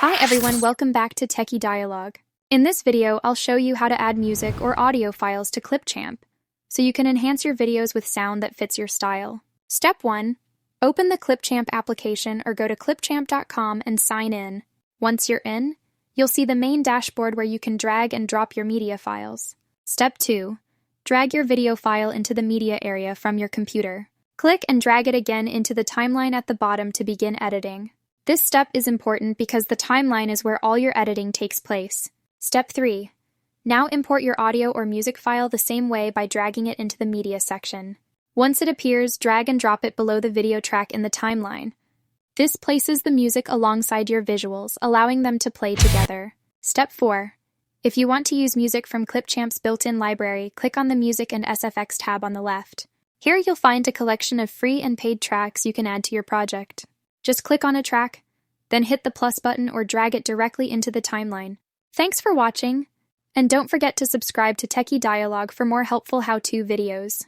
Hi everyone, welcome back to Techie Dialogue. In this video, I'll show you how to add music or audio files to Clipchamp, so you can enhance your videos with sound that fits your style. Step 1. Open the Clipchamp application or go to clipchamp.com and sign in. Once you're in, you'll see the main dashboard where you can drag and drop your media files. Step 2. Drag your video file into the media area from your computer. Click and drag it again into the timeline at the bottom to begin editing. This step is important because the timeline is where all your editing takes place. Step 3. Now import your audio or music file the same way by dragging it into the media section. Once it appears, drag and drop it below the video track in the timeline. This places the music alongside your visuals, allowing them to play together. Step 4. If you want to use music from Clipchamp's built-in library, click on the Music and SFX tab on the left. Here you'll find a collection of free and paid tracks you can add to your project. Just click on a track, then hit the plus button or drag it directly into the timeline. Thanks for watching, and don't forget to subscribe to Techie Dialogue for more helpful how-to videos.